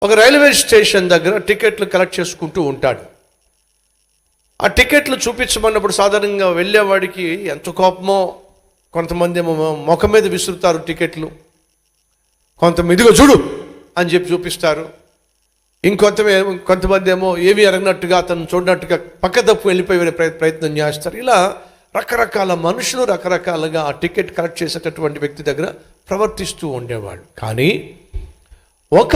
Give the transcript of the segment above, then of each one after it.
ఒక railway station దగ్గర టికెట్లు కలెక్ట్ చేసుకుంటూ ఉంటాడు. ఆ టికెట్లు చూపించమన్నప్పుడు సాధారణంగా వెళ్ళేవాడికి ఎంత కోపమో. కొంతమంది ఏమో ముఖం మీద విసురుతారు టికెట్లు, కొంతమంది ఇదిగో చూడు అని చెప్పి చూపిస్తారు. కొంతమంది ఏమో ఏవి ఎరగనట్టుగా అతను చూడనట్టుగా పక్క తప్పు వెళ్ళిపోయి ప్రయత్నం చేస్తారు. ఇలా రకరకాల మనుషులు రకరకాలుగా ఆ టికెట్ కలెక్ట్ చేసేటటువంటి వ్యక్తి దగ్గర ప్రవర్తిస్తూ ఉండేవాళ్ళు. కానీ ఒక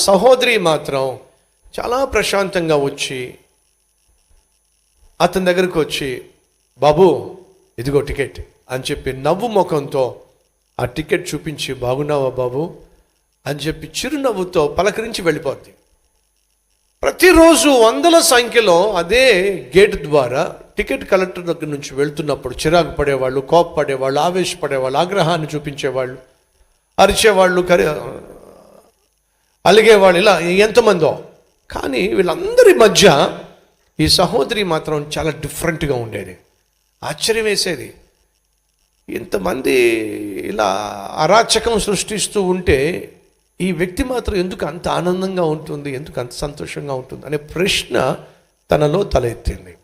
సహోదరి మాత్రం చాలా ప్రశాంతంగా వచ్చి అతని దగ్గరకు వచ్చి, బాబు ఇదిగో టికెట్ అని చెప్పి నవ్వు ముఖంతో ఆ టికెట్ చూపించి, బాగున్నావా బాబు అని చెప్పి చిరునవ్వుతో పలకరించి వెళ్ళిపోద్ది. ప్రతిరోజు వందల సంఖ్యలో అదే గేట్ ద్వారా టికెట్ కలెక్టర్ దగ్గర నుంచి వెళ్తున్నప్పుడు చిరాకు పడేవాళ్ళు, కోపపడేవాళ్ళు, ఆవేశపడేవాళ్ళు, ఆగ్రహాన్ని చూపించేవాళ్ళు, అరిచేవాళ్ళు, అలిగేవాళ్ళు, ఇలా ఎంతమందో. కానీ వీళ్ళందరి మధ్య ఈ సహోదరి మాత్రం చాలా డిఫరెంట్గా ఉండేది. ఆశ్చర్యం వేసేది. ఇంతమంది ఇలా అరాచకం సృష్టిస్తూ ఉంటే ఈ వ్యక్తి మాత్రం ఎందుకు అంత ఆనందంగా ఉంటుంది, ఎందుకు అంత సంతోషంగా ఉంటుంది అనే ప్రశ్న తనలో తలెత్తింది.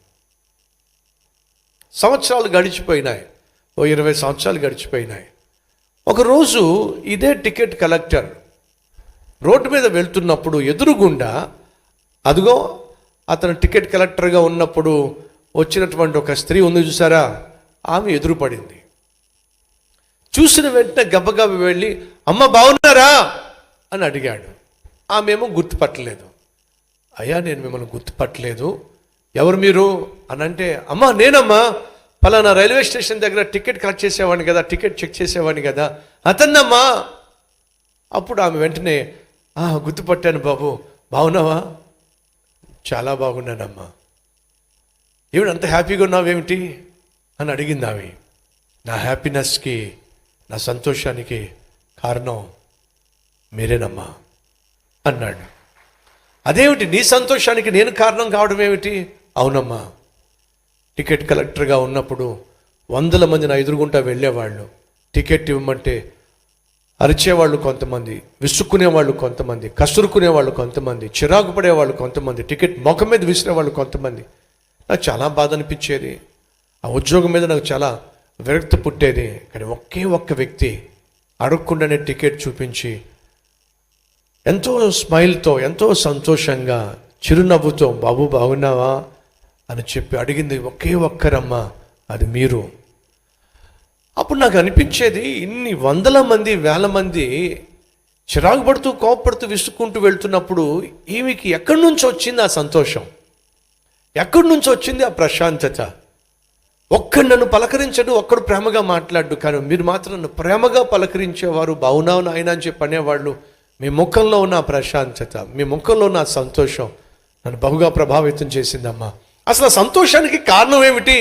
సంవత్సరాలు గడిచిపోయినాయి, 20 సంవత్సరాలు గడిచిపోయినాయి. ఒకరోజు ఇదే టికెట్ కలెక్టర్ రోడ్డు మీద వెళ్తున్నప్పుడు ఎదురుగుండా అదిగో అతను టికెట్ కలెక్టర్గా ఉన్నప్పుడు వచ్చినటువంటి ఒక స్త్రీ ఉంది చూసారా, ఆమె ఎదురుపడింది. చూసిన వెంటనే గబగబ వెళ్ళి, అమ్మ బాగున్నారా అని అడిగాడు. ఆమె ఏమో గుర్తుపట్టలేదు. అయ్యా నేను మిమ్మల్ని గుర్తుపట్టలేదు, ఎవరు మీరు అని అంటే, అమ్మా నేనమ్మా పలానా రైల్వే స్టేషన్ దగ్గర టికెట్ కలెక్ట్ చేసేవాడిని కదా, టికెట్ చెక్ చేసేవాడిని కదా, అతన్నమ్మా. అప్పుడు ఆమె వెంటనే, గుర్తుపట్టాను బాబు, బాగున్నావా? చాలా బాగున్నానమ్మా. ఏమిటి అంత హ్యాపీగా ఉన్నావేమిటి అని అడిగింది ఆమె. నా హ్యాపీనెస్కి, నా సంతోషానికి కారణం మీరేనమ్మా అన్నాడు. అదేమిటి నీ సంతోషానికి నేను కారణం కావడం ఏమిటి? అవునమ్మా, టికెట్ కలెక్టర్గా ఉన్నప్పుడు 100 మంది నా ఎదురుగుంటా వెళ్ళేవాళ్ళు, టికెట్ ఇవ్వమంటే అరిచేవాళ్ళు కొంతమంది, విసుక్కునేవాళ్ళు కొంతమంది, కసురుకునేవాళ్ళు కొంతమంది, చిరాకు పడేవాళ్ళు కొంతమంది, టికెట్ ముఖం మీద విసిరేవాళ్ళు కొంతమంది. నాకు చాలా బాధ అనిపించేది. ఆ ఉద్యోగం మీద నాకు చాలా విరక్తి పుట్టేది. కానీ ఒక్క వ్యక్తి అడగకుండానే టికెట్ చూపించి ఎంతో స్మైల్తో, ఎంతో సంతోషంగా, చిరునవ్వుతో, బాబు బాగున్నావా అని చెప్పి అడిగింది ఒక్కరమ్మ, అది మీరు. అప్పుడు నాకు అనిపించేది, ఇన్ని 100 మంది 1000 మంది చిరాకు పడుతూ, కోపపడుతూ, విసుక్కుంటూ వెళ్తున్నప్పుడు ఈమెకి ఎక్కడి నుంచి వచ్చింది ఆ సంతోషం, ఎక్కడి నుంచి వచ్చింది ఆ ప్రశాంతత? ఒక్కడు నన్ను పలకరించడు, ఒక్కడు ప్రేమగా మాట్లాడు, కానీ మీరు మాత్రం నన్ను ప్రేమగా పలకరించేవారు, బాగున్నావు నాయన అని చెప్పి అనేవాళ్ళు. మీ ముఖంలో ఉన్న ప్రశాంతత, మీ ముఖంలో ఉన్న సంతోషం నన్ను బహుగా ప్రభావితం చేసిందమ్మా. అసలు సంతోషానికి కారణం ఏమిటి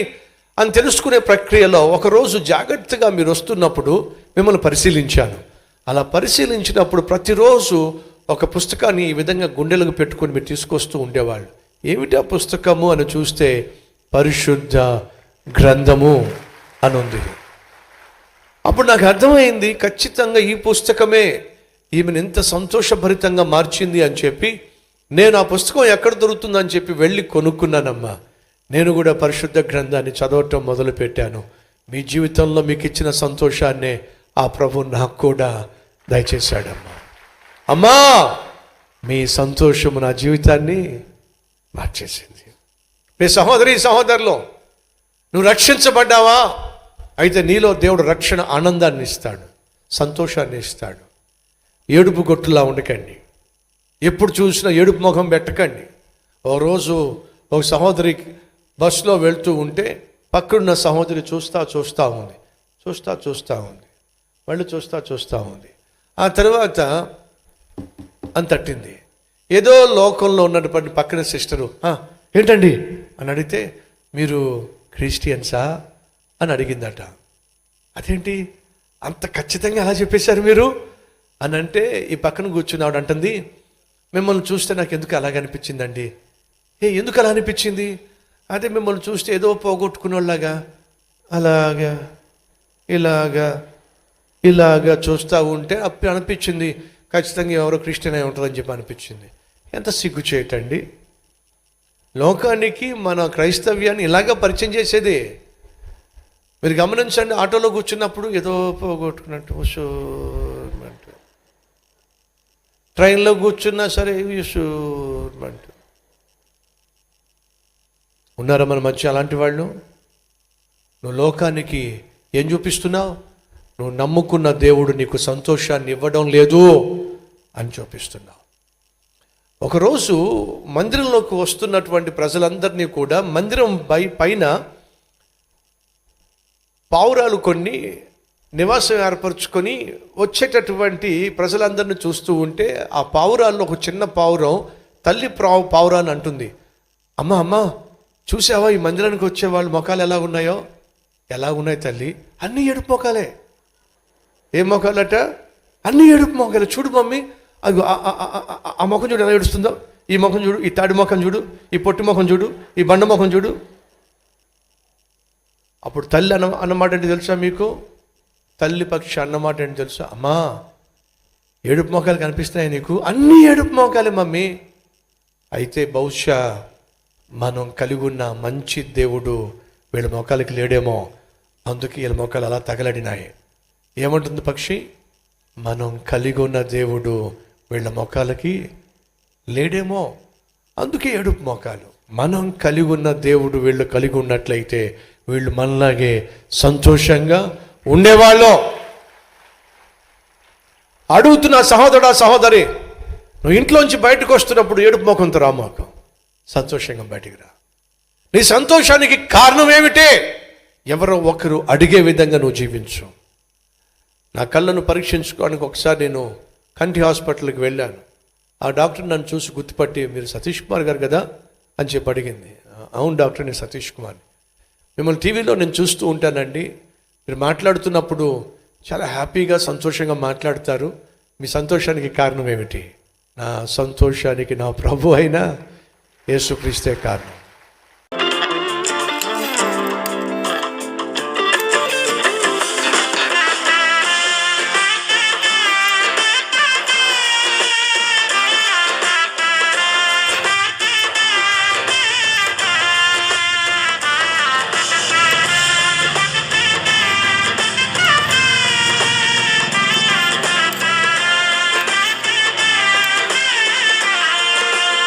అని తెలుసుకునే ప్రక్రియలో ఒకరోజు జాగ్రత్తగా మీరు వస్తున్నప్పుడు మిమ్మల్ని పరిశీలించాను. అలా పరిశీలించినప్పుడు ప్రతిరోజు ఒక పుస్తకాన్ని ఈ విధంగా గుండెలకు పెట్టుకొని మీరు తీసుకొస్తూ ఉండేవాళ్ళు. ఏమిటి ఆ పుస్తకము అని చూస్తే పరిశుద్ధ గ్రంథము అని ఉంది. అప్పుడు నాకు అర్థమైంది, ఖచ్చితంగా ఈ పుస్తకమే ఈమెను ఎంత సంతోషభరితంగా మార్చింది అని చెప్పి నేను ఆ పుస్తకం ఎక్కడ దొరుకుతుందని చెప్పి వెళ్ళి కొనుక్కున్నానమ్మా. నేను కూడా పరిశుద్ధ గ్రంథాన్ని చదవటం మొదలుపెట్టాను. మీ జీవితంలో మీకు ఇచ్చిన సంతోషాన్నే ఆ ప్రభు నాకు కూడా దయచేశాడమ్మా. అమ్మా, మీ సంతోషము నా జీవితాన్ని మార్చేసింది. మీ సహోదరులు, నువ్వు రక్షించబడ్డావా? అయితే నీలో దేవుడు రక్షణ ఆనందాన్ని ఇస్తాడు, సంతోషాన్ని ఇస్తాడు. ఏడుపు గొట్టులా ఉండకండి, ఎప్పుడు చూసినా ఏడుపు ముఖం పెట్టకండి. ఓ రోజు ఒక సహోదరి బస్సులో వెళ్తూ ఉంటే పక్కనున్న సహోదరి చూస్తూ ఉంది, మళ్ళీ చూస్తూ ఉంది. ఆ తర్వాత అంతట్టింది. ఏదో లోకంలో ఉన్నటువంటి పక్కన సిస్టరు, ఏంటండి అని అడిగితే, మీరు క్రిస్టియన్సా అని అడిగిందట. అదేంటి అంత ఖచ్చితంగా అలా చెప్పేశారు మీరు అని అంటే, ఈ పక్కన కూర్చున్నాడు అంటుంది, మిమ్మల్ని చూస్తే నాకు ఎందుకు అలాగ అనిపించిందండి. ఎందుకు అలా అనిపించింది? అదే మిమ్మల్ని చూస్తే ఏదో పోగొట్టుకునేలాగా ఇలాగా చూస్తూ ఉంటే అప్పుడు అనిపించింది, ఖచ్చితంగా ఎవరో క్రిస్టియన్ అయి ఉంటుందని చెప్పి అనిపించింది. ఎంత సిగ్గు చేయటండి. లోకానికి మన క్రైస్తవ్యాన్ని ఇలాగ పరిచయం చేసేదే. మీరు గమనించండి, ఆటోలో కూర్చున్నప్పుడు ఏదో పోగొట్టుకున్నట్టు అంటూ, ట్రైన్లో కూర్చున్నా సరే అంటూ ఉన్నారా మన మధ్య అలాంటి వాళ్ళు? నువ్వు లోకానికి ఏం చూపిస్తున్నావు? నువ్వు నమ్ముకున్న దేవుడు నీకు సంతోషాన్ని ఇవ్వడం లేదు అని చూపిస్తున్నావు. ఒకరోజు మందిరంలోకి వస్తున్నటువంటి ప్రజలందరినీ కూడా మందిరం పైన పావురాలు కొన్ని నివాసం ఏర్పరచుకొని వచ్చేటటువంటి ప్రజలందరినీ చూస్తూ ఉంటే ఆ పావురాల్లో ఒక చిన్న పావురం తల్లి పావురాన్ని అంటుంది, అమ్మ చూసావా ఈ మందిరానికి వచ్చే వాళ్ళ ముఖాలు ఎలా ఉన్నాయో? ఎలా ఉన్నాయి తల్లి? అన్నీ ఏడుపు ముఖాలే. ఏం ముఖాలట? అన్నీ ఏడుపు ముఖాలే. చూడు మమ్మీ, అది ఆ ముఖం చూడు ఎలా ఏడుస్తుందో, ఈ ముఖం చూడు, ఈ తాడి ముఖం చూడు, ఈ పొట్టి ముఖం చూడు, ఈ బండ ముఖం చూడు. అప్పుడు తల్లి అన్నమాట ఏంటి తెలుసా మీకు? తల్లి పక్షి అన్నమాట ఏంటి తెలుసా? అమ్మా, ఏడుపు ముఖాలు కనిపిస్తున్నాయి నీకు? అన్నీ ఏడుపు ముఖాలే మమ్మీ. అయితే బహుశా మనం కలిగి ఉన్న మంచి దేవుడు వీళ్ళ మొక్కలకి లేడేమో, అందుకే వీళ్ళ మొక్కలు అలా తగలడినాయి. ఏమంటుంది పక్షి? మనం కలిగి ఉన్న దేవుడు వీళ్ళ మొక్కలకి లేడేమో, అందుకే ఏడుపు మొక్కలు. మనం కలిగి ఉన్న దేవుడు వీళ్ళు కలిగి ఉన్నట్లయితే వీళ్ళు మనలాగే సంతోషంగా ఉండేవాళ్ళు. అడుగుతున్న సహోదరుడా సహోదరి, నువ్వు ఇంట్లోంచి బయటకు వస్తున్నప్పుడు ఏడుపు మొఖంతో రా, మొఖం సంతోషంగా బయటికి రా. నీ సంతోషానికి కారణం ఏమిటి? ఎవరో ఒకరు అడిగే విధంగా నువ్వు జీవించు. నా కళ్ళను పరీక్షించుకోవడానికి ఒకసారి నేను కంటి హాస్పిటల్కి వెళ్ళాను. ఆ డాక్టర్ నన్ను చూసి గుర్తుపట్టి, మీరు సతీష్ కుమార్ గారు కదా అని చెప్పి అడిగింది. అవును డాక్టర్, నేను సతీష్ కుమార్. మిమ్మల్ని టీవీలో నేను చూస్తూ ఉంటానండి. మీరు మాట్లాడుతున్నప్పుడు చాలా హ్యాపీగా సంతోషంగా మాట్లాడతారు. మీ సంతోషానికి కారణం ఏమిటి? నా సంతోషానికి నా ప్రభు అయిన యేసుక్రీస్తే కారణం.